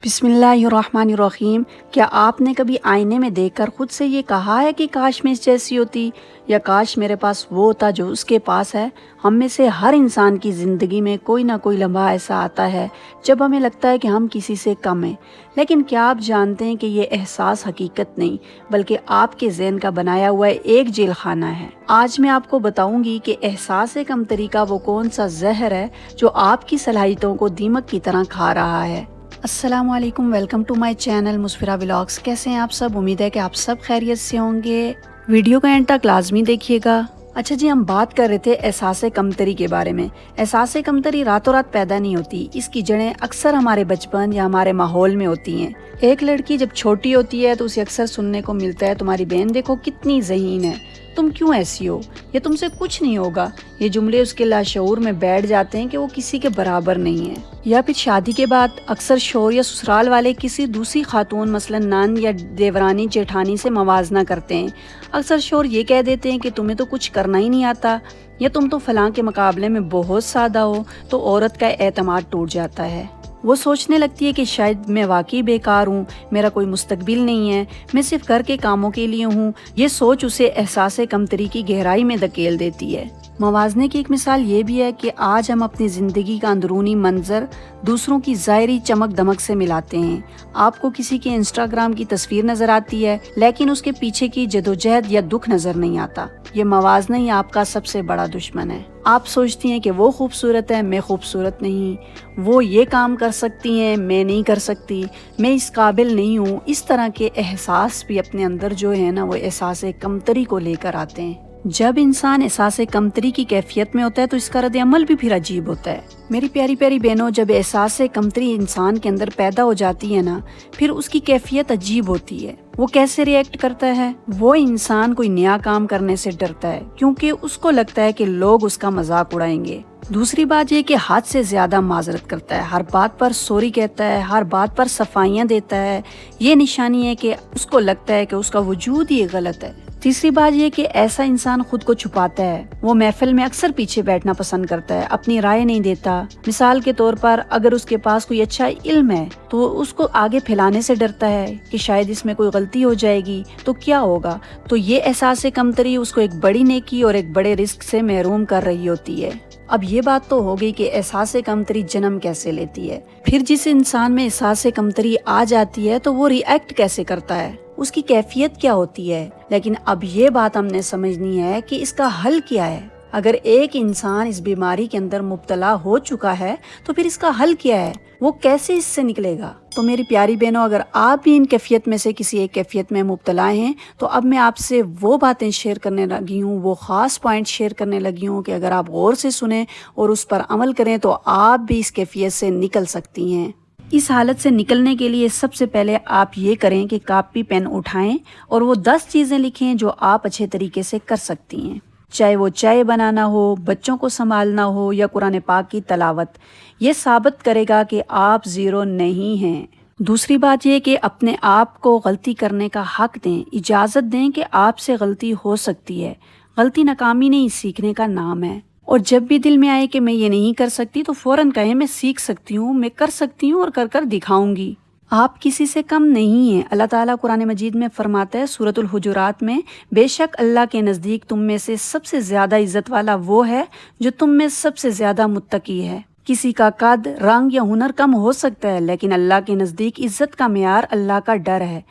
बिस्मिल्लाहिर्रहमानिर्रहीम। क्या आपने कभी आईने में देखकर खुद से ये कहा है कि काश मैं इस जैसी होती, या काश मेरे पास वो होता जो उसके पास है? हम में से हर इंसान की ज़िंदगी में कोई ना कोई लम्हा ऐसा आता है जब हमें लगता है कि हम किसी से कम हैं। लेकिन क्या आप जानते हैं कि ये एहसास हकीकत नहीं बल्कि आपके ज़हन का बनाया हुआ एक जेल खाना है। आज मैं आपको बताऊंगी कि एहसास कमतरी का वो कौन सा जहर है जो आपकी सलाहियतों को दीमक की तरह खा रहा है। अस्सलाम वालेकुम, welcome to my channel Musfira vlogs. कैसे हैं आप सब? उम्मीद है कि आप सब खैरियत से होंगे। वीडियो का एंड तक लाजमी देखिएगा। अच्छा जी, हम बात कर रहे थे एहसास कमतरी के बारे में। एहसास कमतरी रातों रात पैदा नहीं होती, इसकी जड़ें अक्सर हमारे बचपन या हमारे माहौल में होती हैं। एक लड़की जब छोटी होती है तो उसे अक्सर सुनने को मिलता है, तुम्हारी बहन देखो कितनी ज़हीन है, तुम क्यों ऐसी हो, या तुमसे कुछ नहीं होगा। ये जुमले उसके लाशऊर में बैठ जाते हैं कि वो किसी के बराबर नहीं है। या फिर शादी के बाद अक्सर शौहर या ससुराल वाले किसी दूसरी खातून मसलन नान या देवरानी जेठानी से मवाजना करते हैं। अक्सर शौहर ये कह देते हैं कि तुम्हें तो कुछ करना ही नहीं आता, या तुम तो फलां के मुकाबले में बहुत सादा हो। तो औरत का एतमाद टूट जाता है। वो सोचने लगती है कि शायद मैं वाकई बेकार हूँ, मेरा कोई मुस्तकबिल नहीं है, मैं सिर्फ घर के कामों के लिए हूँ। ये सोच उसे एहसास कमतरी की गहराई में धकेल देती है। मवाजने की एक मिसाल ये भी है कि आज हम अपनी ज़िंदगी का अंदरूनी मंजर दूसरों की ज़ाहिरी चमक दमक से मिलाते हैं। आपको किसी के इंस्टाग्राम की तस्वीर नजर आती है, लेकिन उसके पीछे की जदोजहद या दुख नजर नहीं आता। ये मवाजना ही आपका सबसे बड़ा दुश्मन है। आप सोचती हैं कि वो खूबसूरत है, मैं खूबसूरत नहीं, वो ये काम कर सकती हैं, मैं नहीं कर सकती, मैं इस काबिल नहीं हूँ। इस तरह के एहसास भी अपने अंदर जो है ना, वो एहसास कमतरी को लेकर आते हैं। जब इंसान एहसास कमतरी की कैफियत में होता है तो इसका रद्द अमल भी फिर अजीब होता है। मेरी प्यारी प्यारी बहनों, जब एहसास कमतरी इंसान के अंदर पैदा हो जाती है ना, फिर उसकी कैफियत अजीब होती है। वो कैसे रिएक्ट करता है? वो इंसान कोई नया काम करने से डरता है क्योंकि उसको लगता है कि लोग उसका मजाक उड़ाएंगे। दूसरी बात ये कि हद से ज्यादा माजरत करता है, हर बात पर सॉरी कहता है, हर बात पर सफाइयाँ देता है। ये निशानी है कि उसको लगता है कि उसका वजूद ही गलत है। तीसरी बात ये कि ऐसा इंसान खुद को छुपाता है। वो महफिल में अक्सर पीछे बैठना पसंद करता है, अपनी राय नहीं देता। मिसाल के तौर पर अगर उसके पास कोई अच्छा इल्म है तो उसको आगे फैलाने से डरता है कि शायद इसमें कोई गलती हो जाएगी तो क्या होगा। तो ये एहसास कमतरी उसको एक बड़ी नेकी और एक बड़े रिस्क से महरूम कर रही होती है। अब ये बात तो हो गई कि एहसास कमतरी जन्म कैसे लेती है। फिर जिस इंसान में एहसास कमतरी आ जाती है तो वो रिएक्ट कैसे करता है, उसकी कैफियत क्या होती है। लेकिन अब ये बात हमने समझनी है कि इसका हल क्या है। अगर एक इंसान इस बीमारी के अंदर मुब्तला हो चुका है तो फिर इसका हल क्या है, वो कैसे इससे निकलेगा। तो मेरी प्यारी बहनों, अगर आप भी इन कैफियत में से किसी एक कैफियत में मुब्तला हैं तो अब मैं आपसे वो बातें शेयर करने लगी हूँ, वो ख़ास पॉइंट शेयर करने लगी हूँ कि अगर आप गौर से सुने और उस पर अमल करें तो आप भी इस कैफियत से निकल सकती हैं। इस हालत से निकलने के लिए सबसे पहले आप ये करें कि कॉपी पेन उठाएं और वो 10 चीज़ें लिखें जो आप अच्छे तरीके से कर सकती हैं। चाहे वो चाय बनाना हो, बच्चों को संभालना हो या कुरान पाक की तलावत। ये साबित करेगा कि आप ज़ीरो नहीं हैं। दूसरी बात ये कि अपने आप को गलती करने का हक दें, इजाज़त दें कि आपसे गलती हो सकती है। गलती नाकामी नहीं, सीखने का नाम है। और जब भी दिल में आए कि मैं ये नहीं कर सकती तो फौरन कहें मैं सीख सकती हूँ, मैं कर सकती हूँ और कर कर दिखाऊंगी। आप किसी से कम नहीं हैं। अल्लाह ताला कुरान मजीद में फरमाता है सूरतुल हुजुरात में, बेशक अल्लाह के नज़दीक तुम में से सबसे ज़्यादा इज्जत वाला वो है जो तुम में सबसे ज़्यादा मुत्तकी है। किसी का कद, रंग या हुनर कम हो सकता है, लेकिन अल्लाह के नज़दीक इज्जत का मेयार अल्लाह का डर है।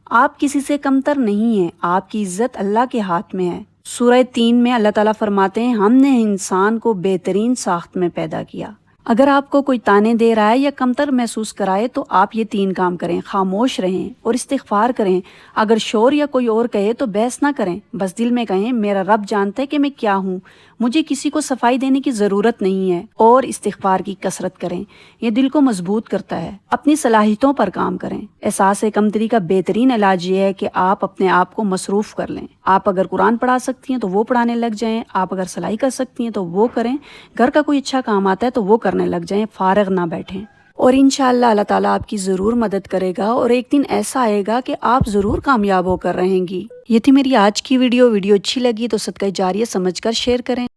आप किसी से कमतर नहीं हैं, आपकी इज्जत अल्लाह के हाथ में है। सूरह 3 में अल्लाह ताला फरमाते हैं, हमने इंसान को बेहतरीन साख्त में पैदा किया। अगर आपको कोई ताने दे रहा है या कमतर महसूस कराए तो आप ये 3 काम करें। खामोश रहें और इस्तिग़फ़ार करें। अगर शोर या कोई और कहे तो बहस ना करें, बस दिल में कहें मेरा रब जानता है कि मैं क्या हूँ, मुझे किसी को सफाई देने की ज़रूरत नहीं है। और इस्तिग़फ़ार की कसरत करें, ये दिल को मजबूत करता है। अपनी सलाहियतों पर काम करें। एहसास कमतरी का बेहतरीन इलाज ये है कि आप अपने आप को मसरूफ़ कर लें। आप अगर कुरान पढ़ा सकती हैं तो वो पढ़ाने लग जाएं, आप अगर सिलाई कर सकती हैं तो वो करें, घर का कोई अच्छा काम आता है तो वो करने लग जाएं, फारग ना बैठें। और इंशाअल्लाह अल्लाह ताला आपकी ज़रूर मदद करेगा और एक दिन ऐसा आएगा कि आप ज़रूर कामयाब होकर रहेंगी। ये थी मेरी आज की वीडियो अच्छी लगी तो सदका जारिया समझकर शेयर करें।